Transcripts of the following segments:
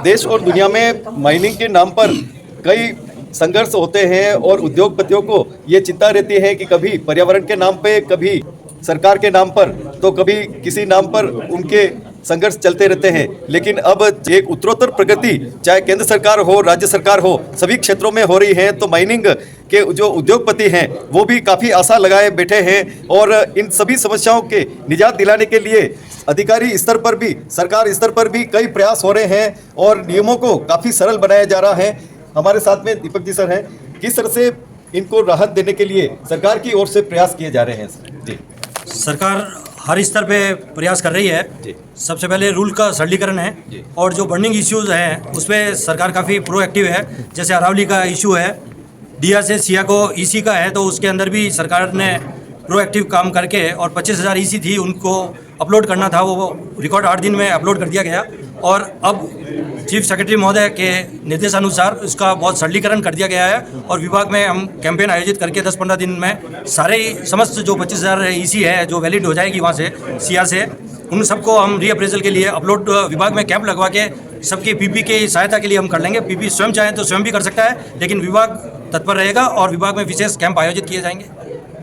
देश और दुनिया में माइनिंग के नाम पर कई संघर्ष होते हैं और उद्योगपतियों को ये चिंता रहती है कि कभी पर्यावरण के नाम पे, कभी सरकार के नाम पर, तो कभी किसी नाम पर उनके संघर्ष चलते रहते हैं। लेकिन अब एक उत्तरोत्तर प्रगति चाहे केंद्र सरकार हो, राज्य सरकार हो, सभी क्षेत्रों में हो रही है। तो माइनिंग के जो उद्योगपति हैं वो भी काफ़ी आशा लगाए बैठे हैं और इन सभी समस्याओं के निजात दिलाने के लिए अधिकारी स्तर पर भी, सरकार स्तर पर भी कई प्रयास हो रहे हैं और नियमों को काफ़ी सरल बनाया जा रहा है। हमारे साथ में दीपक जी सर हैं। किस तरह से इनको राहत देने के लिए सरकार की ओर से प्रयास किए जा रहे हैं जी? सरकार हर स्तर पे प्रयास कर रही है जी। सबसे पहले रूल का सरलीकरण है जी। और जो बर्निंग इश्यूज हैं उस पर सरकार काफ़ी प्रोएक्टिव है। जैसे अरावली का इशू है, डिया से सिया को ईसी का है, तो उसके अंदर भी सरकार ने प्रोएक्टिव काम करके और 25,000 ईसी थी उनको अपलोड करना था, वो रिकॉर्ड 8 दिन में अपलोड कर दिया गया। और अब चीफ सेक्रेटरी महोदय के निर्देशानुसार उसका बहुत सरलीकरण कर दिया गया है और विभाग में हम कैंपेन आयोजित करके 10-15 दिन में सारे समस्त जो 25,000 ईसी है जो वैलिड हो जाएगी वहाँ से सिया से, उन सबको हम रीअप्रेजल के लिए अपलोड विभाग में कैंप लगवा के सबकी पीपी की सहायता के लिए हम कर लेंगे। पीपी स्वयं चाहें तो स्वयं भी कर सकता है, लेकिन विभाग तत्पर रहेगा और विभाग में विशेष कैंप आयोजित किए जाएंगे।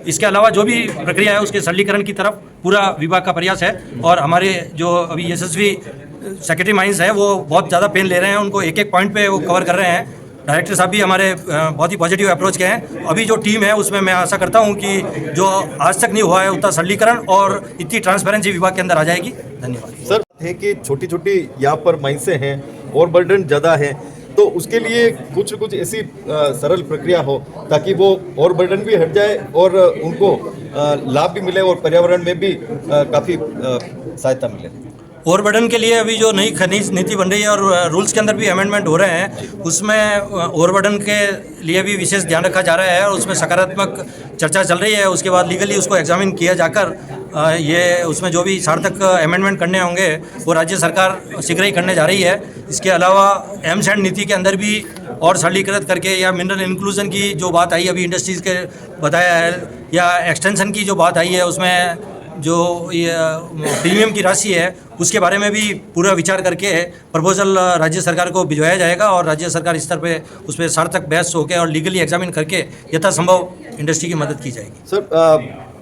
इसके अलावा जो भी प्रक्रिया है उसके सरलीकरण की तरफ पूरा विभाग का प्रयास है। और हमारे जो अभी यशस्वी सेक्रेटरी माइंस है वो बहुत ज़्यादा पेन ले रहे हैं, उनको एक एक पॉइंट पे वो कवर कर रहे हैं। डायरेक्टर साहब भी हमारे बहुत ही पॉजिटिव अप्रोच के हैं। अभी जो टीम है उसमें मैं आशा करता हूं कि जो आज तक नहीं हुआ है उतना सरलीकरण और इतनी ट्रांसपेरेंसी विभाग के अंदर आ जाएगी। धन्यवाद सर। है कि छोटी छोटी यहाँ पर माइंसें हैं और बर्डन ज़्यादा है, तो उसके लिए कुछ ऐसी सरल प्रक्रिया हो ताकि वो और बर्डन भी हट जाए और उनको लाभ भी मिले और पर्यावरण में भी काफ़ी सहायता मिले। ओवरबर्डन के लिए अभी जो नई खनिज नीति बन रही है और रूल्स के अंदर भी अमेंडमेंट हो रहे हैं, उसमें ओवरबर्डन के लिए भी विशेष ध्यान रखा जा रहा है और उसमें सकारात्मक चर्चा चल रही है। उसके बाद लीगली उसको एग्जामिन किया जाकर ये उसमें जो भी सार्थक अमेंडमेंट करने होंगे वो राज्य सरकार शीघ्र ही करने जा रही है। इसके अलावा एमसैंड नीति के अंदर भी और सरलीकृत करके, या मिनरल इंक्लूजन की जो बात आई अभी इंडस्ट्रीज़ के बताया है, या एक्सटेंशन की जो बात आई है उसमें जो ये प्रीमियम की राशि है उसके बारे में भी पूरा विचार करके प्रपोजल राज्य सरकार को भिजवाया जाएगा और राज्य सरकार स्तर पे उस पर सार्थक बहस होकर और लीगली एग्जामिन करके यथासंभव इंडस्ट्री की मदद की जाएगी। सर,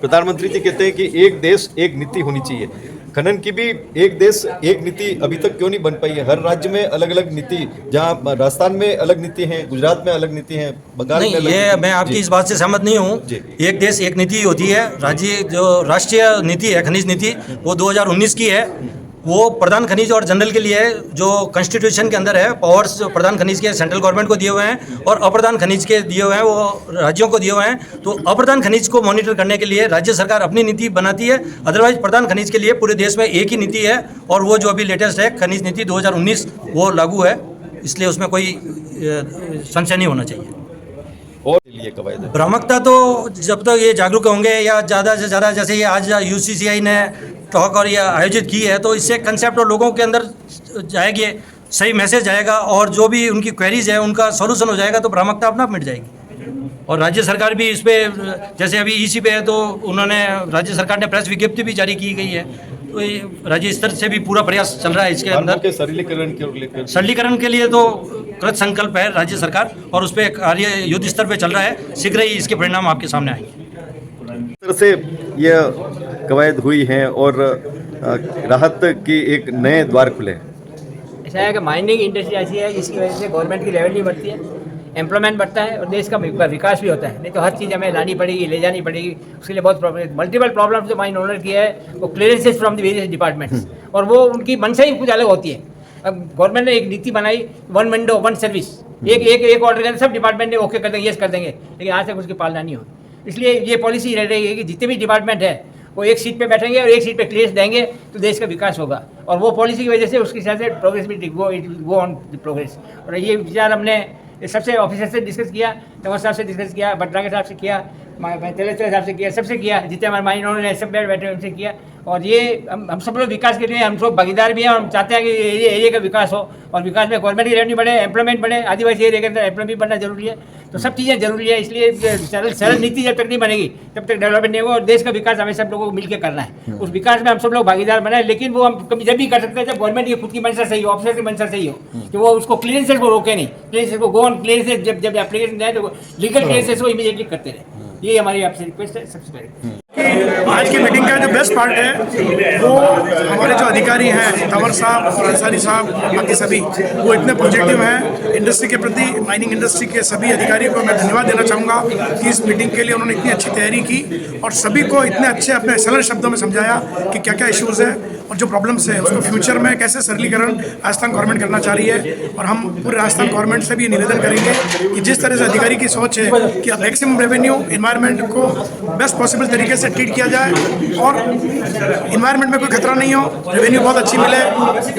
प्रधानमंत्री जी कहते हैं कि एक देश एक नीति होनी चाहिए। खनन की भी एक देश एक नीति अभी तक क्यों नहीं बन पाई है? हर राज्य में अलग अलग नीति, जहाँ राजस्थान में अलग नीति है, गुजरात में अलग नीति है, बंगाल में अलग। ये मैं आपकी इस बात से सहमत नहीं हूँ। एक देश एक नीति होती है। राज्य जो राष्ट्रीय नीति है खनिज नीति वो 2019 की है। वो प्रधान खनिज और जनरल के लिए जो कॉन्स्टिट्यूशन के अंदर है, पावर्स प्रधान खनिज के सेंट्रल गवर्नमेंट को दिए हुए हैं और अप्रधान खनिज के दिए हुए हैं वो राज्यों को दिए हुए हैं। तो अप्रधान खनिज को मॉनिटर करने के लिए राज्य सरकार अपनी नीति बनाती है, अदरवाइज प्रधान खनिज के लिए पूरे देश में एक ही नीति है और वो जो अभी लेटेस्ट है खनिज नीति 2019 वो लागू है, इसलिए उसमें कोई संशय नहीं होना चाहिए। और लिए कवायद भ्रामकता तो जब तक ये जागरूक होंगे या ज़्यादा से ज़्यादा, जैसे ये आज UCCI ने टॉक और ये आयोजित की है, तो इससे कंसेप्ट और लोगों के अंदर जाएगी, सही मैसेज जाएगा और जो भी उनकी क्वेरीज है उनका सॉल्यूशन हो जाएगा तो भ्रामकता अपना मिट जाएगी। और राज्य सरकार भी इस पर, जैसे अभी EC पे है तो उन्होंने राज्य सरकार ने प्रेस विज्ञप्ति भी जारी की गई है, तो ये राज्य स्तर से भी पूरा प्रयास चल रहा है इसके अंदर। सरलीकरण के लिए तो कृत संकल्प है राज्य सरकार और उस पर कार्य युद्ध स्तर पे चल रहा है। शीघ्र ही इसके परिणाम आपके सामने आएंगे। इस तरह से यह कवायद हुई है और राहत की एक नए द्वार खुले। ऐसा है कि माइनिंग इंडस्ट्री ऐसी है जिसकी वजह से गवर्नमेंट की रेवेन्यू बढ़ती है, एम्प्लॉयमेंट बढ़ता है और देश का विकास भी होता है। नहीं तो हर चीज़ हमें लानी पड़ेगी, ले जानी पड़ेगी, उसके लिए बहुत प्रॉब्लम, मल्टीपल प्रॉब्लम्स जो माइन ओनर की है वो clearances from the various departments, और वो उनकी मनसा ही कुछ अलग होती है। अब गवर्नमेंट ने एक नीति बनाई, 1 विंडो 1 सर्विस, एक ऑर्डर करें सब डिपार्टमेंट ने ओके कर देंगे, यस कर देंगे, लेकिन आज तक उसकी पालना नहीं हुई। इसलिए ये पॉलिसी रह रही है कि जितने भी डिपार्टमेंट है वो एक सीट पे बैठेंगे और एक सीट पे क्लियरेंस देंगे तो देश का विकास होगा, और वो पॉलिसी की वजह से उसके हिसाब से प्रोग्रेस भी गो ऑन प्रोग्रेस। और ये विचार हमने सबसे ऑफिसर से डिस्कस किया, तंवर साहब से डिस्कस किया, भट्टरागे साहब से किया, तेलेश्वर साहब से किया, सबसे किया, जितने हमारे माइन ओनर सब बैठे उनसे किया। और ये हम सब लोग विकास के लिए हम सब भागीदार भी हैं और हम चाहते हैं कि एरिया का विकास हो और विकास में गवर्नमेंट की रेवेन्यू बढ़े, एम्प्लॉयमेंट बढ़े, आदिवासी एरिया के अंदर एम्प्लॉयमेंट बढ़ना जरूरी है। तो सब चीज़ें जरूरी है, इसलिए सरल नीति जब तक नहीं बनेगी तब तक डेवलपमेंट नहीं होगा। और देश का विकास हमें सब लोगों को मिलकर करना है, उस विकास में हम सब लोग भागीदार बनाए। लेकिन वो हम कभी जब भी कर सकते हैं जब गवर्नमेंट की खुद की मंशा सही हो, ऑफिसर की मंशा सही हो, कि वो उसको क्लियरेंसेस को रोके नहीं, क्लियरेंसेस को गो ऑन क्लियरेंसेस जब एप्लीकेशन जाए तो लीगल क्लियरेंसेस को इमीडिएटली करते रहे। ये हमारी आपसे रिक्वेस्ट है सबसे पहले। आज की मीटिंग का जो बेस्ट पार्ट है वो हमारे जो अधिकारी हैं तंवर साहब और अंसारी साहब बाकी सभी वो इतने पॉजिटिव हैं इंडस्ट्री के प्रति। माइनिंग इंडस्ट्री के सभी अधिकारियों को मैं धन्यवाद देना चाहूँगा कि इस मीटिंग के लिए उन्होंने इतनी अच्छी तैयारी की और सभी को इतने अच्छे अपने सरल शब्दों में समझाया कि क्या क्या इश्यूज़ है और जो प्रॉब्लम्स है उसको फ्यूचर में कैसे सरलीकरण राजस्थान गवर्नमेंट करना चाह रही है। और हम पूरे राजस्थान गवर्नमेंट से भी ये निवेदन करेंगे कि जिस तरह से अधिकारी की सोच है कि मैक्सिमम रेवेन्यू इन्वायरमेंट को बेस्ट पॉसिबल तरीके से ट्रीट किया जाए और इन्वायरमेंट में कोई खतरा नहीं हो, रेवेन्यू बहुत अच्छी मिले,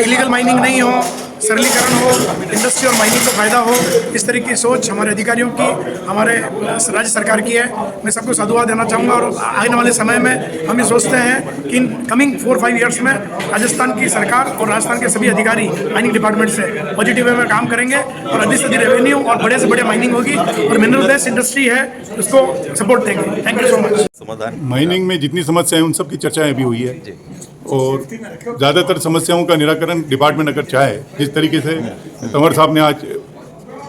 इलीगल माइनिंग नहीं हो, सरलीकरण हो, इंडस्ट्री और माइनिंग को फायदा हो। इस तरह की सोच हमारे अधिकारियों की, हमारे राज्य सरकार की है। मैं सबको साधुवाद देना चाहूँगा और आने वाले समय में हम ये सोचते हैं कि इन कमिंग 4-5 ईयर्स में राजस्थान की सरकार और राजस्थान के सभी अधिकारी माइनिंग डिपार्टमेंट से पॉजिटिव वे में काम करेंगे और अधिक से अधिक रेवेन्यू और बड़े से बड़े माइनिंग होगी और मिनरल बेस्ड इंडस्ट्री है उसको सपोर्ट देंगे। Thank you so much. समाधान माइनिंग में जितनी समस्याएं उन सब की चर्चाएं अभी हुई है और ज़्यादातर समस्याओं का निराकरण डिपार्टमेंट अगर चाहे, जिस तरीके से तंवर साहब ने आज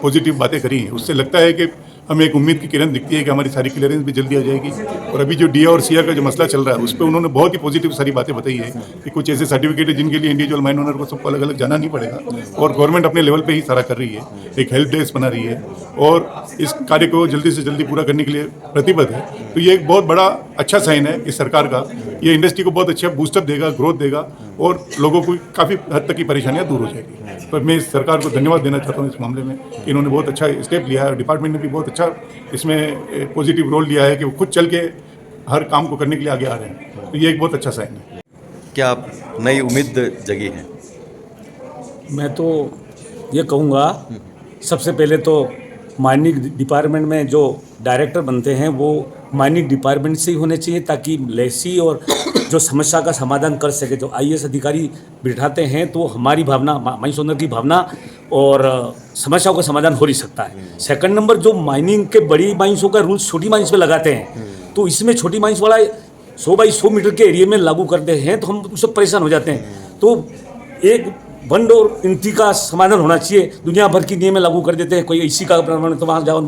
पॉजिटिव बातें करी हैं उससे लगता है कि हमें एक उम्मीद की किरण दिखती है कि हमारी सारी क्लियरेंस भी जल्दी आ जाएगी। और अभी जो डीए और सीआर का जो मसला चल रहा है उस पर उन्होंने बहुत ही पॉजिटिव सारी बातें बताई है कि कुछ ऐसे सर्टिफिकेट है जिनके लिए इंडिविजुअल माइन ओनर को सबको अलग अलग जाना नहीं पड़ेगा और गवर्नमेंट अपने लेवल पे ही सारा कर रही है, एक हेल्प डेस्क बना रही है और इस कार्य को जल्दी से जल्दी पूरा करने के लिए प्रतिबद्ध है। तो ये एक बहुत बड़ा अच्छा साइन है इस सरकार का। ये इंडस्ट्री को बहुत अच्छा बूस्टअप देगा, ग्रोथ देगा और लोगों को काफ़ी हद तक की परेशानियाँ दूर हो जाएगी। तो मैं इस सरकार को धन्यवाद देना चाहता हूँ इस मामले में कि इन्होंने बहुत अच्छा स्टेप लिया है और डिपार्टमेंट ने भी बहुत अच्छा इसमें पॉजिटिव रोल लिया है कि वो खुद चल के हर काम को करने के लिए आगे आ रहे हैं। तो ये एक बहुत अच्छा साइन है। क्या आप नई उम्मीद जगी है? मैं तो ये कहूँगा सबसे पहले तो माइनिंग डिपार्टमेंट में जो डायरेक्टर बनते हैं वो माइनिंग डिपार्टमेंट से ही होने चाहिए ताकि लेसी और जो समस्या का समाधान कर सके। जो आईएएस अधिकारी बिठाते हैं तो हमारी भावना, माइंस ओनर की भावना और समस्याओं का समाधान हो नहीं सकता है। सेकंड नंबर, जो माइनिंग के बड़ी माइंसों का रूल्स छोटी माइंस पे लगाते हैं तो इसमें छोटी माइंस वाला 100 बाई 100 मीटर के एरिया में लागू करते हैं तो हम उससे परेशान हो जाते हैं। तो एक बंड और इनती का समाधान होना चाहिए। दुनिया भर की नियम लागू कर देते हैं, कोई इसी का प्रमाण तो वहाँ जाओ।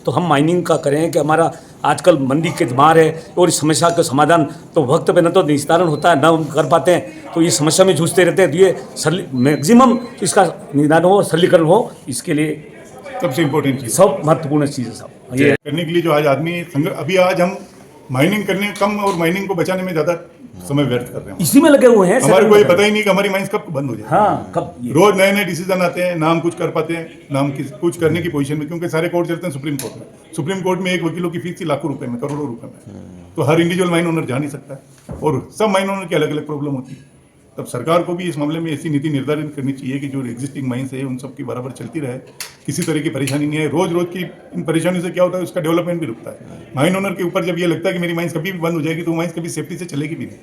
तो हम माइनिंग का करें कि हमारा आजकल मंदी के मार है और इस समस्या का समाधान तो वक्त पे न तो निस्तारण होता है, न हम कर पाते हैं, तो ये समस्या में जूझते रहते हैं। तो ये मैक्सिमम इसका निदान हो, सरलीकरण हो, इसके लिए सबसे इम्पोर्टेंट चीज़, सब महत्वपूर्ण चीज़ है सब ये करने के लिए जो आज आदमी अभी आज हम माइनिंग करने कम और माइनिंग को बचाने में ज़्यादा समय व्यर्थ कर रहे हैं। इसी में लगे हुए हैं। हमारे को ये पता ही नहीं कि हमारी माइंस कब बंद हो जाए। हाँ, कब रोज नए नए डिसीजन आते हैं, ना हम कुछ कर पाते हैं, ना हम कुछ करने की पोजीशन में, क्योंकि सारे कोर्ट चलते हैं सुप्रीम कोर्ट में। सुप्रीम कोर्ट में एक वकीलों की फीस थी लाखों रुपए में, करोड़ों रुपए में। तो हर इंडिविजुअल माइन ओनर जा नहीं सकता और सब माइन ओनर की अलग अलग प्रॉब्लम होती है। तब सरकार को भी इस मामले में ऐसी नीति निर्धारित करनी चाहिए कि जो एग्जिस्टिंग माइंस है उन सब की बराबर चलती रहे, किसी तरह की परेशानी नहीं है। रोज रोज की इन परेशानी से क्या होता है, उसका डेवलपमेंट भी रुकता है। माइन ओनर के ऊपर जब ये लगता है कि मेरी माइंस कभी भी बंद हो जाएगी तो माइंस कभी सेफ्टी से चलेगी भी नहीं,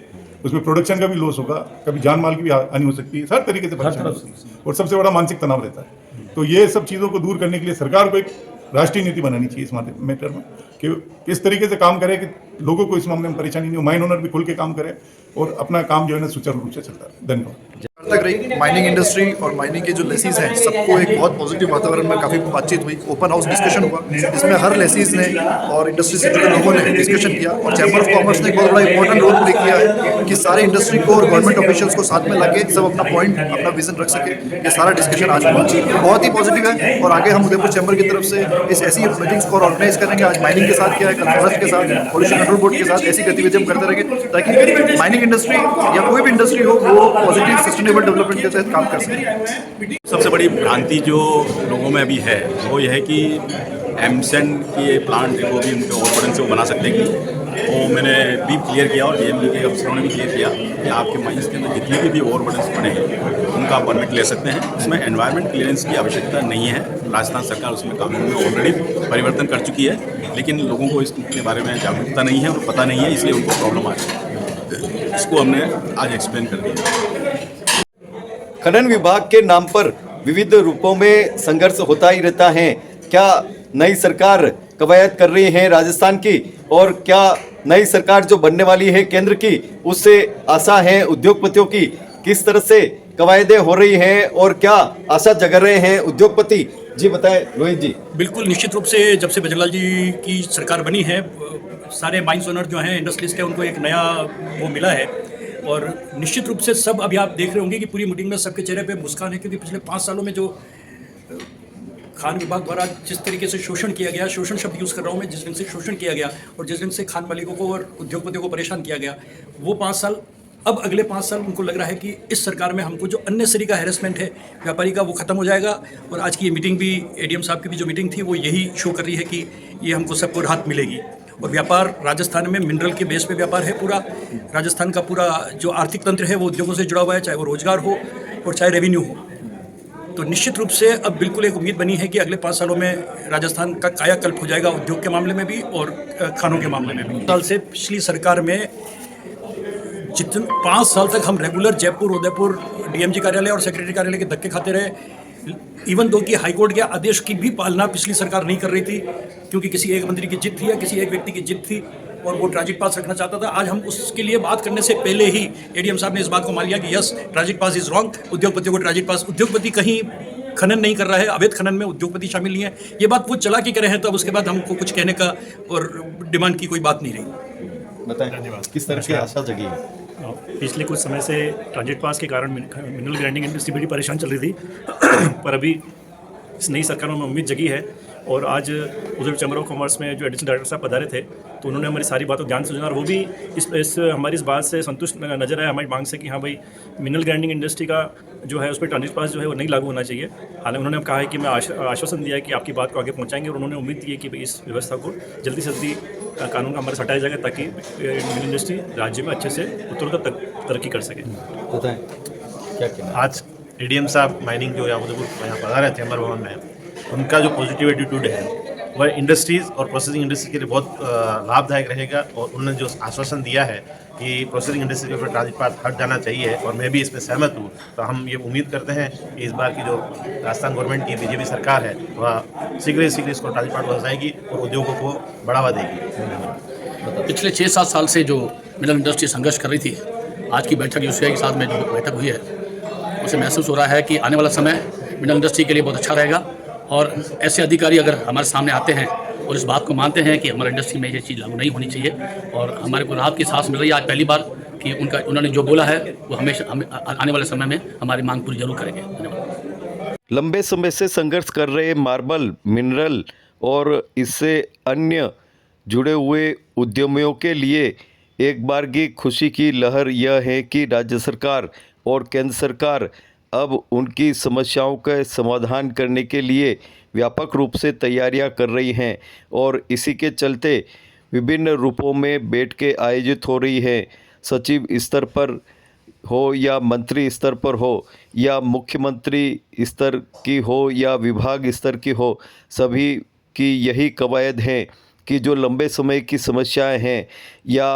उसमें प्रोडक्शन का भी लॉस होगा, कभी जान माल की भी हानि हो सकती है, हर तरीके से परेशानी होती है और सबसे बड़ा मानसिक तनाव रहता है। तो ये सब चीज़ों को दूर करने के लिए सरकार को एक राष्ट्रीय नीति बनानी चाहिए इस मैटर में कि किस तरीके से काम करे कि लोगों को इस मामले में परेशानी नहीं हो, माइन ओनर भी खुल के काम करे और अपना काम जो है ना सुचारू रूप से चलता है। धन्यवाद। तक रही माइनिंग इंडस्ट्री और माइनिंग के जो लेसीज हैं सबको एक बहुत पॉजिटिव वातावरण में काफ़ी बातचीत हुई। ओपन हाउस डिस्कशन हुआ जिसमें हर लेसीज ने और इंडस्ट्री से जुड़े लोगों ने डिस्कशन किया और चैम्बर ऑफ कॉमर्स ने एक बहुत बड़ा इंपॉर्टेंट रोल प्ले किया है कि सारे इंडस्ट्री को और गवर्नमेंट ऑफिशियल्स को साथ में लाके सब अपना पॉइंट, अपना विजन रख सके। ये सारा डिस्कशन आज हुआ, बहुत ही पॉजिटिव है और आगे हम उदयपुर चैम्बर की तरफ से इस ऐसी मीटिंग्स को ऑर्गेनाइज करेंगे। आज माइनिंग के साथ किया है, कल फॉरेस्ट के साथ, पॉल्यूशन कंट्रोल बोर्ड के साथ ऐसी गतिविधियां हम करते रहेंगे ताकि माइनिंग इंडस्ट्री या कोई भी इंडस्ट्री हो वो पॉजिटिव सस्टेनेबल डेवलपमेंट के तहत काम कर सके। सबसे बड़ी भ्रांति जो लोगों में अभी है वो यह है कि एमसेंड की प्लांट को भी उनके ओवरबर्डन से वो बना सकते हैं कि वो मैंने भी क्लियर किया और डीएमडी के अफसरों ने भी क्लियर किया कि आपके माइंस के अंदर जितने भी ओवरबर्डन बने हैं उनका आप परमिट ले सकते हैं। उसमें एनवायरनमेंट क्लियरेंस की आवश्यकता नहीं है। राजस्थान सरकार उसमें कानून में ऑलरेडी परिवर्तन कर चुकी है, लेकिन लोगों को इसके बारे में जागरूकता नहीं है और पता नहीं है, इसलिए उनको प्रॉब्लम आ रही है। इसको हमने आज एक्सप्लेन कर दिया। खनन विभाग के नाम पर विविध रूपों में संघर्ष होता ही रहता है। क्या नई सरकार कवायद कर रही है राजस्थान की, और क्या नई सरकार जो बनने वाली है केंद्र की उससे आशा है उद्योगपतियों की? किस तरह से कवायदें हो रही हैं और क्या आशा जगा रहे हैं उद्योगपति? जी बताएं रोहित जी। बिल्कुल निश्चित रूप से जब से बजरलाल जी की सरकार बनी है, सारे माइंस ओनर जो हैं, इंडस्ट्रियलिस्ट हैं, उनको एक नया वो मिला है। और निश्चित रूप से सब अभी आप देख रहे होंगे कि पूरी मीटिंग में सबके चेहरे पे मुस्कान है, क्योंकि पिछले 5 सालों में जो खान विभाग द्वारा जिस तरीके से शोषण किया गया, शोषण शब्द यूज़ कर रहा हूँ मैं, जिस ढंग से शोषण किया गया और जिस ढंग से खान मालिकों को और उद्योगपतियों को परेशान किया गया, वो 5 साल, अब अगले 5 साल उनको लग रहा है कि इस सरकार में हमको जो अननेसेसरी का हैरेसमेंट है व्यापारी का, वो खत्म हो जाएगा। और आज की ये मीटिंग भी, एडीएम साहब की भी जो मीटिंग थी, वो यही शो कर रही है कि ये हमको सबको राहत मिलेगी। और व्यापार राजस्थान में मिनरल के बेस पे व्यापार है पूरा। राजस्थान का पूरा जो आर्थिक तंत्र है वो उद्योगों से जुड़ा हुआ है, चाहे वो रोजगार हो और चाहे रेवेन्यू हो। तो निश्चित रूप से अब बिल्कुल एक उम्मीद बनी है कि अगले 5 सालों में राजस्थान का कायाकल्प हो जाएगा, उद्योग के मामले में भी और खानों के मामले में भी। साल से पिछली सरकार में जितने 5 साल तक हम रेगुलर जयपुर, उदयपुर डीएमजी कार्यालय और सेक्रेटरी कार्यालय के धक्के खाते रहे। इवन दो कि हाईकोर्ट के आदेश की भी पालना पिछली सरकार नहीं कर रही थी, क्योंकि किसी एक मंत्री की जिद थी या किसी एक व्यक्ति की जिद थी और वो ट्रांजिट पास रखना चाहता था। आज हम उसके लिए बात करने से पहले ही एडीएम साहब ने इस बात को मान लिया कि yes, transit pass is wrong, उद्योगपतियों को ट्रांजिट पास, उद्योगपति कहीं खनन नहीं कर रहा है, अवैध खनन में उद्योगपति शामिल नहीं है, ये बात वो चला के करे हैं, तो अब उसके बाद हमको कुछ कहने का और डिमांड की कोई बात नहीं रही। बताएं किस तरह की आशा जगी है? पिछले कुछ समय से ट्रांजिट पास के कारण मिनरल ग्राइंडिंग इंडस्ट्री बड़ी परेशान चल रही थी पर अभी इस नई सरकार में उम्मीद जगी है। और आज उधर चैम्बर ऑफ कॉमर्स में जो एडिशनल डायरेक्टर साहब पधारे थे, तो उन्होंने हमारी सारी बातों को ध्यान से सुना और वो भी हमारी इस बात से संतुष्ट नजर आया, हमारी मांग से, कि हाँ भाई मिनरल ग्राइंडिंग इंडस्ट्री का जो है उस पर ट्रांजिट पास जो है वो नहीं लागू होना चाहिए। हालांकि उन्होंने कहा है कि मैं आश्वासन दिया है कि आपकी बात को आगे पहुँचाएंगे, और उन्होंने उम्मीद की है कि भाई इस व्यवस्था को जल्दी से जल्दी कानून का हमारे से हटाया जाएगा, ताकि मिनरल इंडस्ट्री राज्य में अच्छे से उत्तरोत्तर तक तरक्की कर सके। बताएं क्या कहना? आज एडीएम साहब माइनिंग जो यहाँ उदयपुर यहाँ पधारे थे चैम्बर भवन में, उनका जो पॉजिटिव एटीट्यूड है वह इंडस्ट्रीज़ और प्रोसेसिंग इंडस्ट्री के लिए बहुत लाभदायक रहेगा। और उन्होंने जो आश्वासन दिया है कि प्रोसेसिंग इंडस्ट्री के ऊपर ट्रांजिट पास हट जाना चाहिए, और मैं भी इसमें सहमत हूँ, तो हम ये उम्मीद करते हैं कि इस बार की जो राजस्थान गवर्नमेंट की बीजेपी सरकार है वह शीघ्र इसको ट्रांजिट पास हटाएगी और उद्योगों को बढ़ावा देगी। पिछले 6-7 साल से जो मिनरल इंडस्ट्री संघर्ष कर रही थी, आज की बैठक यूसीआई के साथ में जो बैठक हुई है, उसे महसूस हो रहा है कि आने वाला समय मिनरल इंडस्ट्री के लिए बहुत अच्छा रहेगा। और ऐसे अधिकारी अगर हमारे सामने आते हैं और इस बात को मानते हैं कि हमारे इंडस्ट्री में ये चीज़ लागू नहीं होनी चाहिए, और हमारे को राहत की सांस मिल रही है आज पहली बार कि उन्होंने जो बोला है वो हमेशा आने वाले समय में हमारी मांग पूरी जरूर करेंगे। धन्यवाद। लंबे समय से संघर्ष कर रहे मार्बल, मिनरल और इससे अन्य जुड़े हुए उद्यमियों के लिए एक बार की खुशी की लहर यह है कि राज्य सरकार और केंद्र सरकार अब उनकी समस्याओं का समाधान करने के लिए व्यापक रूप से तैयारियां कर रही हैं, और इसी के चलते विभिन्न रूपों में बैठ के आयोजित हो रही है। सचिव स्तर पर हो या मंत्री स्तर पर हो या मुख्यमंत्री स्तर की हो या विभाग स्तर की हो, सभी की यही कवायद है कि जो लंबे समय की समस्याएं हैं या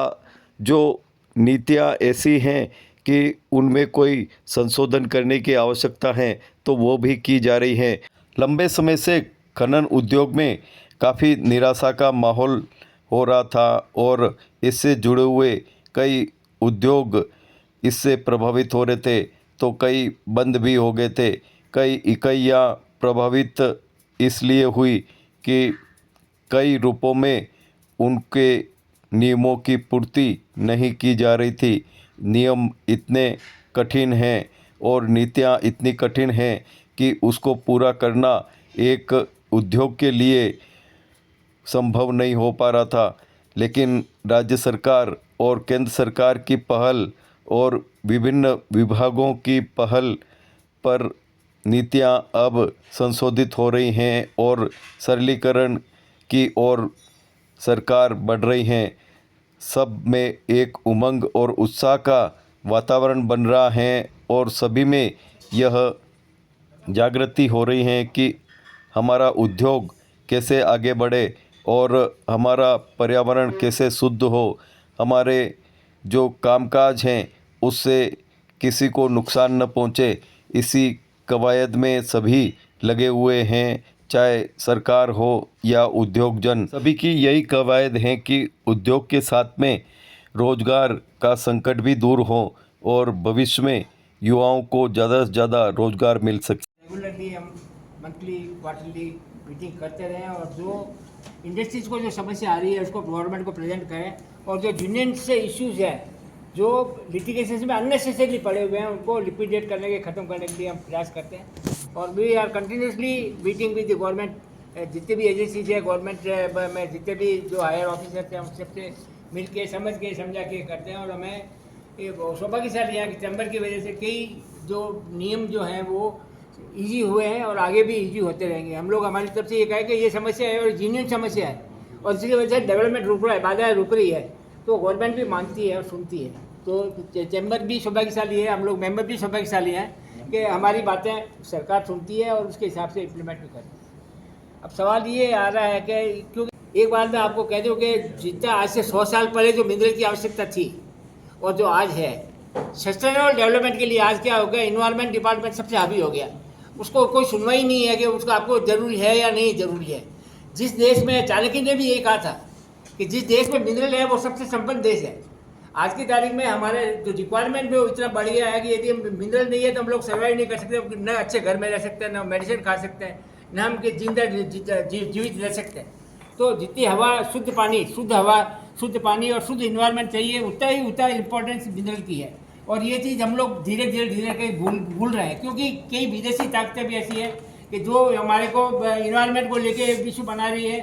जो नीतियां ऐसी हैं कि उनमें कोई संशोधन करने की आवश्यकता है, तो वो भी की जा रही है। लंबे समय से खनन उद्योग में काफ़ी निराशा का माहौल हो रहा था और इससे जुड़े हुए कई उद्योग इससे प्रभावित हो रहे थे, तो कई बंद भी हो गए थे। कई इकाइयाँ प्रभावित इसलिए हुई कि कई रूपों में उनके नियमों की पूर्ति नहीं की जा रही थी। नियम इतने कठिन हैं और नीतियाँ इतनी कठिन हैं कि उसको पूरा करना एक उद्योग के लिए संभव नहीं हो पा रहा था। लेकिन राज्य सरकार और केंद्र सरकार की पहल और विभिन्न विभागों की पहल पर नीतियाँ अब संशोधित हो रही हैं और सरलीकरण की ओर सरकार बढ़ रही हैं। सब में एक उमंग और उत्साह का वातावरण बन रहा है और सभी में यह जागृति हो रही है कि हमारा उद्योग कैसे आगे बढ़े और हमारा पर्यावरण कैसे शुद्ध हो, हमारे जो कामकाज हैं उससे किसी को नुकसान न पहुँचे। इसी कवायद में सभी लगे हुए हैं चाहे सरकार हो या उद्योग जन, सभी की यही कवायद है कि उद्योग के साथ में रोजगार का संकट भी दूर हो और भविष्य में युवाओं को ज़्यादा से ज़्यादा रोजगार मिल सके। रेगुलरली हम मंथली क्वार्टरली मीटिंग करते रहें और जो इंडस्ट्रीज़ को जो समस्या आ रही है उसको गवर्नमेंट को प्रेजेंट करें और जो यूनियन से इश्यूज़ हैं जो लिटिगेशन में अननेसेसरी पड़े हुए हैं उनको लिक्विडेट करने के ख़त्म करने के लिए हम प्रयास करते हैं और we are continuously meeting with the government. जितने भी एजेंसीज है गवर्नमेंट में जितने भी जो हायर ऑफिसर्स हैं उन सबसे मिल के समझ के समझा के करते हैं और हमें सौभाग्यशाली है कि चैम्बर की वजह से कई जो नियम जो हैं वो इजी हुए हैं और आगे भी इजी होते रहेंगे। हम लोग हमारी तरफ से ये कहें कि ये समस्या है और जीन्यून समस्या है और इसकी वजह से डेवलपमेंट रुक रहा है, बाधाएं रुक रही है, तो गवर्नमेंट भी मानती है और सुनती है। तो चैम्बर भी सौभाग्यशाली है, हम लोग मेंबर भी सौभाग्यशाली हैं कि हमारी बातें सरकार सुनती है और उसके हिसाब से इम्प्लीमेंट भी करती है। अब सवाल ये आ रहा है कि क्योंकि एक बार मैं आपको कह दूँ कि जितना आज से 100 साल पहले जो मिनरल की आवश्यकता थी और जो आज है, सस्टेनेबल डेवलपमेंट के लिए आज क्या हो गया, इन्वायरमेंट डिपार्टमेंट सबसे हावी हो गया, उसको कोई सुनवाई नहीं है कि उसको आपको ज़रूरी है या नहीं ज़रूरी है। जिस देश में चाणक्य ने भी ये कहा था कि जिस देश में मिनरल है वो सबसे संपन्न देश है। आज की तारीख में हमारे जो रिक्वायरमेंट भी इतना बढ़ गया है कि यदि मिनरल नहीं है तो हम लोग सर्वाइव नहीं कर सकते, न अच्छे घर में रह सकते हैं, न मेडिसिन खा सकते हैं, न हम जिंदा जीवित रह सकते हैं। तो जितनी हवा शुद्ध पानी और शुद्ध इन्वायरमेंट चाहिए उतना इम्पोर्टेंस मिनरल की है। और ये चीज़ हम लोग धीरे धीरे भूल रहे हैं क्योंकि कई विदेशी ताकतें भी ऐसी है कि जो हमारे को इन्वायरमेंट को लेके इशू बना रही है,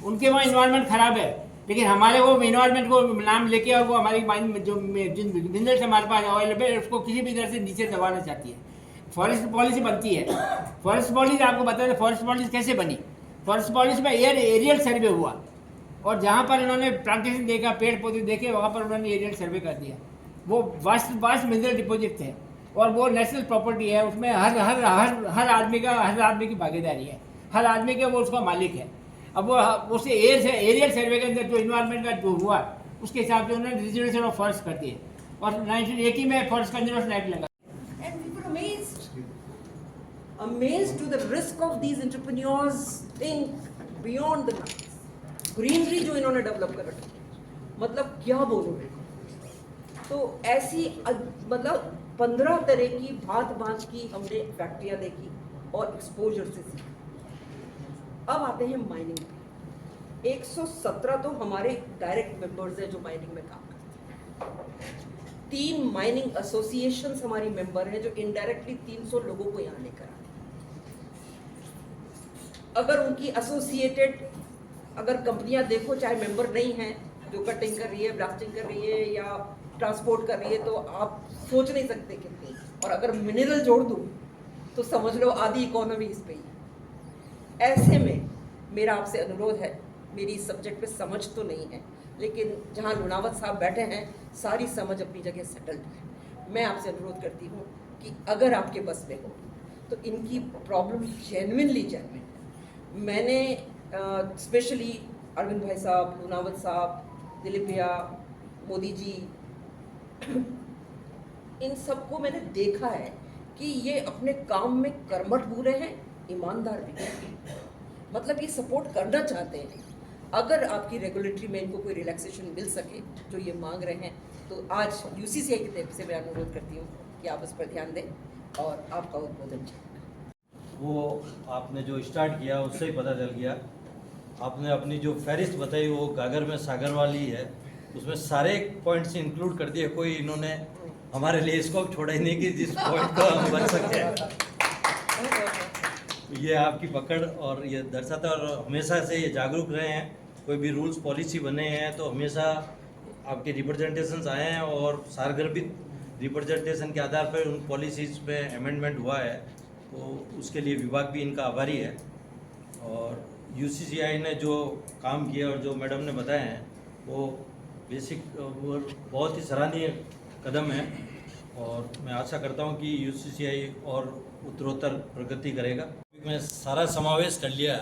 उनके वहाँ इन्वायरमेंट ख़राब है लेकिन हमारे वो इन्वायरमेंट को नाम लेके और वो हमारी जो जिन मिनरल्स हमारे पास अवेलेबल है उसको किसी भी तरह से नीचे दबाना चाहती है। फॉरेस्ट पॉलिसी बनती है, फॉरेस्ट पॉलिसी आपको बता दें फॉरेस्ट पॉलिसी कैसे बनी। फॉरेस्ट पॉलिसी में एरियल सर्वे हुआ और जहाँ पर उन्होंने प्लांटेशन देखा, पेड़ पौधे देखे, वहाँ पर उन्होंने एरियल सर्वे कर दिया। वो वास्ट मिनरल डिपॉजिट थे और वो नेशनल प्रॉपर्टी है, उसमें हर आदमी की भागीदारी है, हर आदमी के वो उसका मालिक है। अब वो उसे एरियल सर्वे के अंदर जो इन्वायरमेंट का जो हुआ उसके हिसाब से उन्होंने रिजर्वेशन ऑफ फॉरेस्ट कर दिए और 1980 में फॉरेस्ट कंजर्वेशन एक्ट लगा। Amazed to the risk of these entrepreneurs think beyond the lines. Greenery जो इन्होंने डेवलप कर रखी, मतलब क्या बोलूँ मैं, तो ऐसी मतलब 15 तरह की भांत की हमने फैक्ट्रियाँ देखी और एक्सपोजर से सीखी। अब आते हैं माइनिंग पे। 117 तो हमारे डायरेक्ट मेंबर्स हैं जो माइनिंग में काम करते हैं। 3 माइनिंग एसोसिएशंस हमारी मेंबर हैं जो इनडायरेक्टली 300 लोगों को यहाँ लेकर आते हैं। अगर उनकी एसोसिएटेड अगर कंपनियां देखो, चाहे मेंबर नहीं हैं, जो कटिंग कर रही है, ब्लास्टिंग कर रही है या ट्रांसपोर्ट कर रही है, तो आप सोच नहीं सकते कितनी। और अगर मिनरल जोड़ दूँ तो समझ लो आधी इकोनॉमी इस पे ही है। ऐसे में मेरा आपसे अनुरोध है, मेरी इस सब्जेक्ट पे समझ तो नहीं है लेकिन जहाँ लुणावत साहब बैठे हैं सारी समझ अपनी जगह सेटल्ड है। मैं आपसे अनुरोध करती हूँ कि अगर आपके बस में हो तो इनकी प्रॉब्लम जेन्युइनली जेन्युइन है। मैंने स्पेशली अरविंद भाई साहब, लुणावत साहब, दिलीप भैया, मोदी जी, इन सबको मैंने देखा है कि ये अपने काम में कर्मठ पूरे हैं, ईमानदार भी हैं, मतलब ये सपोर्ट करना चाहते हैं। अगर आपकी रेगुलेटरी में इनको कोई रिलैक्सेशन मिल सके जो ये मांग रहे हैं तो आज यूसीसीआई की तरफ से मैं अनुरोध करती हूँ कि आप इस पर ध्यान दें और आपका उद्बोधन चाहिए। वो आपने जो स्टार्ट किया उससे ही पता चल गया। आपने अपनी जो फहरिस्त बताई वो गागर में सागर वाली है, उसमें सारे पॉइंट्स इंक्लूड कर दिए। कोई इन्होंने हमारे लिए स्कोप छोड़ा ही नहीं कि जिस पॉइंट को हम बन सकते हैं। ये आपकी पकड़ और ये दर्शाता है और हमेशा से ये जागरूक रहे हैं। कोई भी रूल्स पॉलिसी बने हैं तो हमेशा आपके रिप्रेजेंटेशंस आए हैं और सारगर्भित रिप्रेजेंटेशन के आधार पर उन पॉलिसीज़ पे अमेंडमेंट हुआ है, तो उसके लिए विभाग भी इनका आभारी है। और यूसीसीआई ने जो काम किया और जो मैडम ने बताए हैं वो बेसिक वो बहुत ही सराहनीय कदम है और मैं आशा करता हूं कि यूसीसीआई और उत्तरोत्तर प्रगति करेगा। मैं सारा समावेश कर लिया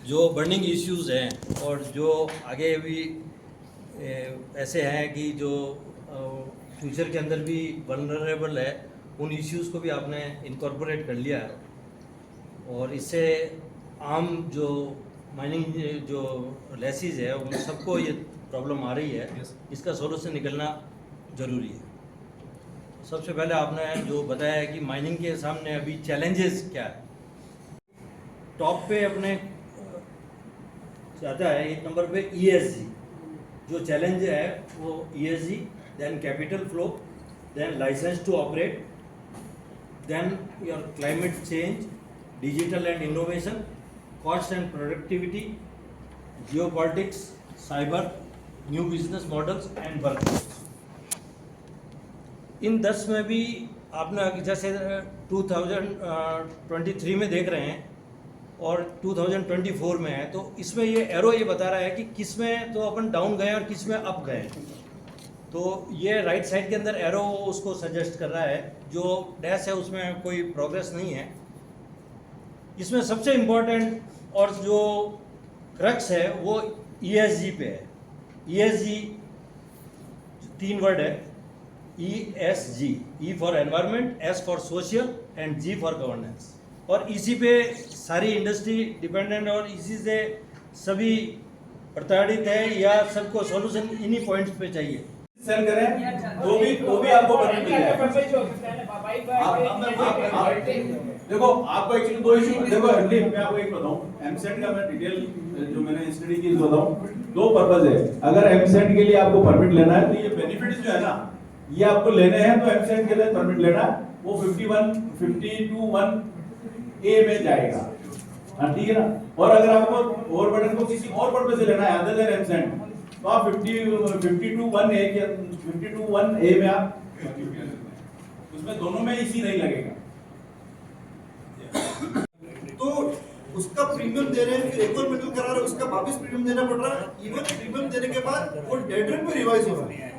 जो बर्निंग इश्यूज़ हैं और जो आगे भी ऐसे हैं कि जो फ्यूचर के अंदर भी वल्नरेबल है, उन इश्यूज़ को भी आपने इनकॉर्पोरेट कर लिया है और इससे आम जो माइनिंग जो लेसीज है उन सबको ये प्रॉब्लम आ रही है, इसका सोल्यूशन निकलना ज़रूरी है। सबसे पहले आपने जो बताया है कि माइनिंग के सामने अभी चैलेंजेस क्या है, टॉप पे अपने आता है 1 नंबर पे ESG। जो चैलेंज है वो ESG, then capital flow, then licence to operate, then your climate change, digital and innovation, cost and productivity, geopolitics, cyber, new business models and workforce. इन 10 में भी आपने जैसे 2023 में देख रहे हैं और 2024 में है, तो इसमें ये एरो ये बता रहा है कि किस में तो अपन डाउन गए और किस में अप गए। तो ये राइट साइड के अंदर एरो उसको सजेस्ट कर रहा है, जो डैश है उसमें कोई प्रोग्रेस नहीं है। इसमें सबसे इम्पोर्टेंट और जो क्रक्स है वो ESG पे है। ESG 3 वर्ड है, ESG, E for environment, S for social and G for governance. और इसी पे सारी इंडस्ट्री डिपेंडेंट और इसी से सभी प्रताड़ित है या सबको सॉल्यूशन इन्हीं पॉइंट्स पे चाहिए। सेल करें तो भी आपको परमिट मिल जाएगा। देखो आपको एक्चुअली 2 इशू, देखो हरदीप मैं आपको एक बताऊं, एमसेट का मैं डिटेल जो मैंने स्टडी की बताऊं, 2 पर्पस है। अगर एमसेट के लिए आपको परमिट लेना है तो ये बेनिफिट्स जो है ना ये आपको लेने हैं, तो एमसेट के लिए परमिट लेना वो 52(1) में जाएगा। हाँ ठीक है ना। और अगर आपको ओवरबर्डन को किसी और पर्पस से लेना है अदर देन एमसेट, तो आप 52(1) में आप उसमें दोनों में इसी नहीं लगेगा। तो उसका प्रीमियम दे रहे हैं, फिर एक और मेटल करा रहे हैं, उसका वापस प्रीमियम देना पड़ रहा है। इवन प्रीमियम देने के बाद वो डेड रेट पे रिवाइज हो रहा है।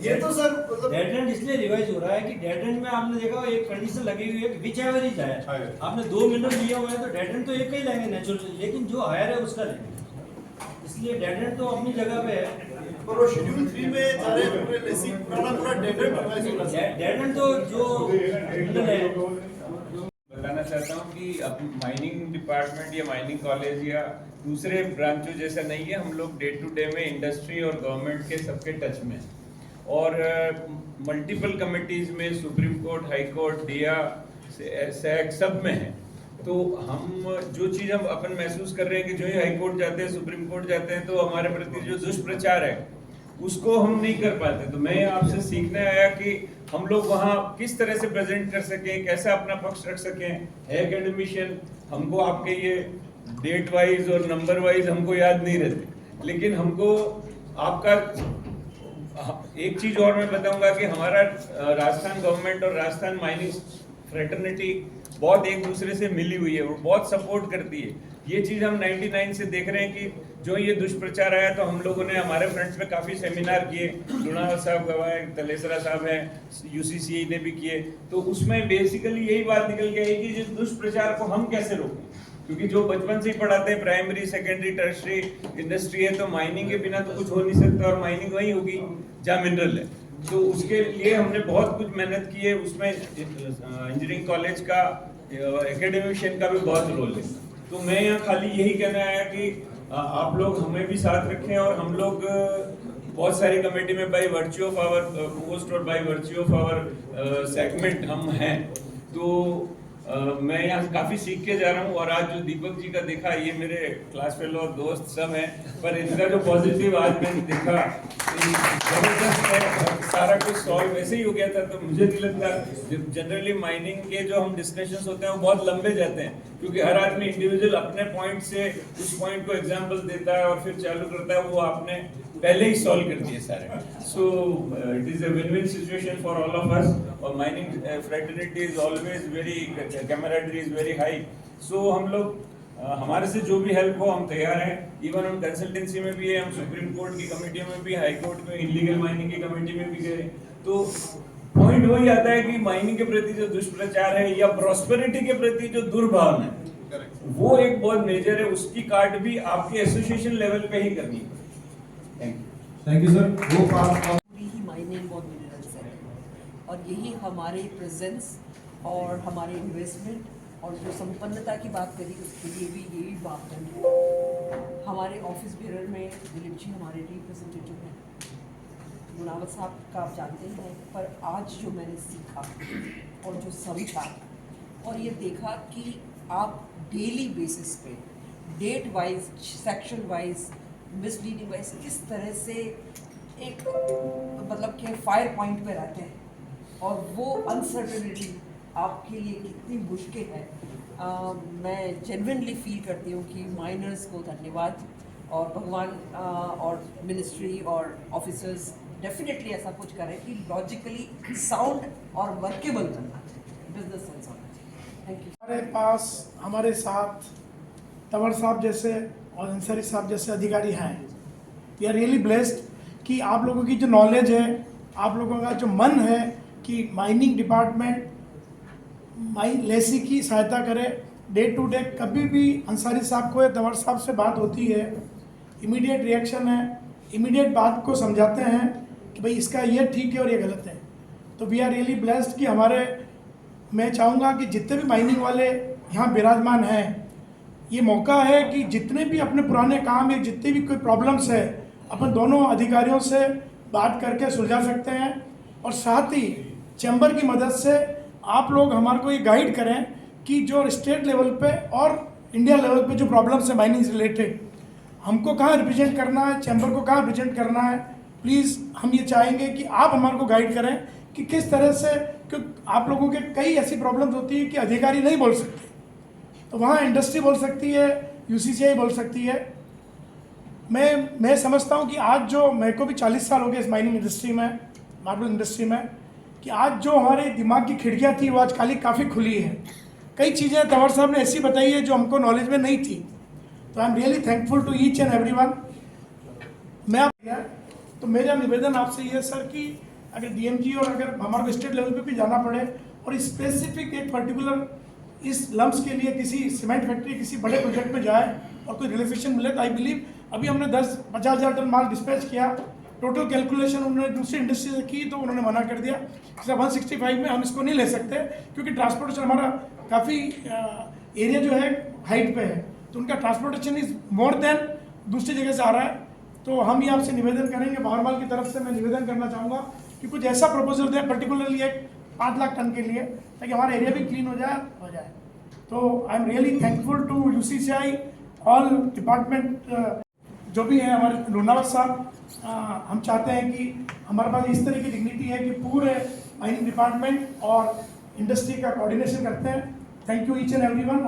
ये तो सर मतलब डेड रेंट इसलिए रिवाइज हो रहा है कि डेड रेंट में आपने देखा एक कंडीशन लगी हुई है कि विच एवरेज है। आपने 2 मिनरल लिए हुए हैं तो डेड रेंट तो एक ही लेंगे नेचुरली, लेकिन जो हायर है उसका लेंगे। इसलिए डेड रेंट तो अपनी जगह पे है, पर वो शेड्यूल 3 में जा रहे हैं पूरे लेसी पूरा डेड रेट रिवाइज हो रहा है। डेड रेंट तो जो मिनरल है। बताना चाहता हूँ कि अब माइनिंग डिपार्टमेंट या माइनिंग कॉलेज या दूसरे ब्रांचों जैसा नहीं है। हम लोग डे टू डे में इंडस्ट्री और गवर्नमेंट के सबके टच में और मल्टीपल कमिटीज़ में, supreme court, high court, DIA, SAC सब में है। तो हम जो चीज़ हम अपन महसूस कर रहे हैं कि जो ही हाई कोर्ट जाते हैं, सुप्रीम कोर्ट जाते हैं, तो हमारे प्रति जो दुष्प्रचार है उसको हम नहीं कर पाते। तो मैं आपसे सीखने आया कि हम लोग वहाँ किस तरह से प्रेजेंट कर सकें, कैसे अपना पक्ष रख सकें। एकेडमिशियन हमको आपके ये डेट वाइज और नंबर वाइज हमको याद नहीं रहते, लेकिन हमको आपका एक चीज़ और मैं बताऊंगा कि हमारा राजस्थान गवर्नमेंट और राजस्थान माइनिंग फ्रेटर्निटी बहुत एक दूसरे से मिली हुई है और बहुत सपोर्ट करती है। ये चीज़ हम 99 से देख रहे हैं कि जो ये दुष्प्रचार आया तो हम लोगों ने हमारे फ्रंट्स में काफ़ी सेमिनार किए, लुणावत साहब गवाए, तलेसरा साहब हैं, UCCI ने भी किए। तो उसमें बेसिकली यही बात निकल के आई कि जिस दुष्प्रचार को हम कैसे रोकें, क्योंकि जो बचपन से ही पढ़ाते हैं प्राइमरी, सेकेंडरी, टर्शरी इंडस्ट्री है, तो माइनिंग के बिना तो कुछ हो नहीं सकता और माइनिंग वही होगी जहाँ मिनरल है। तो उसके लिए हमने बहुत कुछ मेहनत की है। उसमें इंजीनियरिंग कॉलेज का, एकेडमिशियन का भी बहुत रोल है। तो मैं यहाँ खाली यही कहना आया कि आप लोग हमें भी साथ रखें और हम लोग बहुत सारी कमेटी में by virtue of our post और by virtue of our segment हम हैं। तो मैं यहाँ काफ़ी सीख के जा रहा हूँ। और आज जो दीपक जी का देखा, ये मेरे क्लास फेलो और दोस्त सब हैं, पर इनका जो पॉजिटिव आज मैंने देखा जबरदस्त है। सारा कुछ सॉल्व वैसे ही हो गया था। तो मुझे नहीं लगता, जनरली माइनिंग के जो हम डिस्कशंस होते हैं वो बहुत लंबे जाते हैं, क्योंकि हर आदमी इंडिविजुअल अपने पॉइंट से उस पॉइंट को एग्जाम्पल देता है और फिर चालू करता है। वो आपने पहले ही सॉल्व कर दिए सारे। So it is a win win situation for all of us. और mining fraternity is always very, camaraderie is very high. So हम लोग हमारे से जो भी हेल्प हो हम तैयार हैं। इवन हम कंसल्टेंसी में भी है, हम सुप्रीम कोर्ट की कमेटियों में भी, हाई कोर्ट में इलीगल माइनिंग की कमेटी में भी गए। तो पॉइंट वही आता है कि माइनिंग के प्रति जो दुष्प्रचार है या प्रॉस्पेरिटी के प्रति जो दुर्भावना है, वो एक बहुत मेजर है। उसकी काट भी आपकी एसोसिएशन लेवल पे ही करनी है। Thank you sir. वो ही माइनिंग और मिनरल्स है और यही हमारे प्रेजेंस और हमारे इन्वेस्टमेंट और जो संपन्नता की बात करी उसके लिए भी यही मापदंड है। हमारे ऑफिस बेरर में दिलीप जी हमारे रिप्रेजेंटेटिव हैं, मुनावर साहब का आप जानते ही हैं, पर आज जो मैंने सीखा और जो समझा और ये देखा कि आप डेली बेसिस पे date wise, section wise, misleading wise किस तरह से एक मतलब कि फायर पॉइंट पे रहते हैं और वो अनसर्टेनिटी आपके लिए कितनी मुश्किल है। मैं जेन्युइनली फील करती हूँ कि माइनर्स को धन्यवाद और भगवान और मिनिस्ट्री और ऑफिसर्स डेफिनेटली ऐसा कुछ करें कि लॉजिकली साउंड और वर्केबल बनना चाहिए, बिजनेस सेंस होना चाहिए। Thank you. हमारे पास हमारे साथ तंवर साहब जैसे और अंसारी साहब जैसे अधिकारी हैं। वी आर रियली ब्लेस्ड कि आप लोगों की जो नॉलेज है, आप लोगों का जो मन है कि माइनिंग डिपार्टमेंट लेसी की सहायता करे। डे टू डे कभी भी अंसारी साहब को या तंवर साहब से बात होती है, इमीडिएट रिएक्शन है, इमीडिएट बात को समझाते हैं कि भाई इसका ये ठीक है और ये गलत है। तो वी आर रियली ब्लेस्ड कि हमारे, मैं चाहूँगा कि जितने भी माइनिंग वाले यहाँ विराजमान हैं, ये मौका है कि जितने भी अपने पुराने काम या जितने भी कोई प्रॉब्लम्स है अपन दोनों अधिकारियों से बात करके सुलझा सकते हैं। और साथ ही चैम्बर की मदद से आप लोग हमारे को ये गाइड करें कि जो स्टेट लेवल पे और इंडिया लेवल पे जो प्रॉब्लम्स है माइनिंग से रिलेटेड, हमको कहाँ रिप्रेजेंट करना है, चैम्बर को कहाँ रिप्रेजेंट करना है। प्लीज़ हम ये चाहेंगे कि आप हमारे को गाइड करें कि किस तरह से, क्योंकि आप लोगों के कई ऐसी प्रॉब्लम्स होती है कि अधिकारी नहीं बोल सकते, तो वहाँ इंडस्ट्री बोल सकती है, यूसीसीआई बोल सकती है। मैं समझता हूँ कि आज जो, मेरे को भी 40 साल हो गए इस माइनिंग इंडस्ट्री में, मार्बल इंडस्ट्री में, कि आज जो हमारे दिमाग की खिड़कियाँ थी वो आज काफ़ी खुली है। कई चीज़ें तंवर साहब ने ऐसी बताई है जो हमको नॉलेज में नहीं थी। तो I am really thankful to each and everyone. मैं आप तो मेरा निवेदन आपसे ये है सर कि अगर डीएमजी और अगर हमारे को स्टेट लेवल पे भी जाना पड़े और स्पेसिफिक एक पर्टिकुलर इस लम्स के लिए किसी सीमेंट फैक्ट्री किसी बड़े प्रोजेक्ट में जाए और कोई रिलैक्सेशन मिले, तो आई बिलीव अभी हमने 50 हज़ार टन माल डिस्पैच किया। टोटल कैलकुलेशन उन्होंने दूसरी इंडस्ट्री से की तो उन्होंने मना कर दिया कि 165 में हम इसको नहीं ले सकते क्योंकि ट्रांसपोर्टेशन हमारा काफ़ी एरिया जो है हाइट पे है, तो उनका ट्रांसपोर्टेशन इज मोर देन दूसरी जगह से आ रहा है। तो हम ये आपसे निवेदन करेंगे, भागरमाल की तरफ से मैं निवेदन करना चाहूँगा कि कुछ ऐसा प्रपोजल दें पर्टिकुलरली एक 5 लाख टन के लिए, ताकि हमारा एरिया भी क्लीन हो जाए। तो I am really thankful to UCCI, all department जो भी है, हमारे लोनावत साहब। हम चाहते हैं कि हमारे पास इस तरह की डिग्निटी है कि पूरे माइनिंग डिपार्टमेंट और इंडस्ट्री का कोऑर्डिनेशन करते हैं। Thank you each and everyone.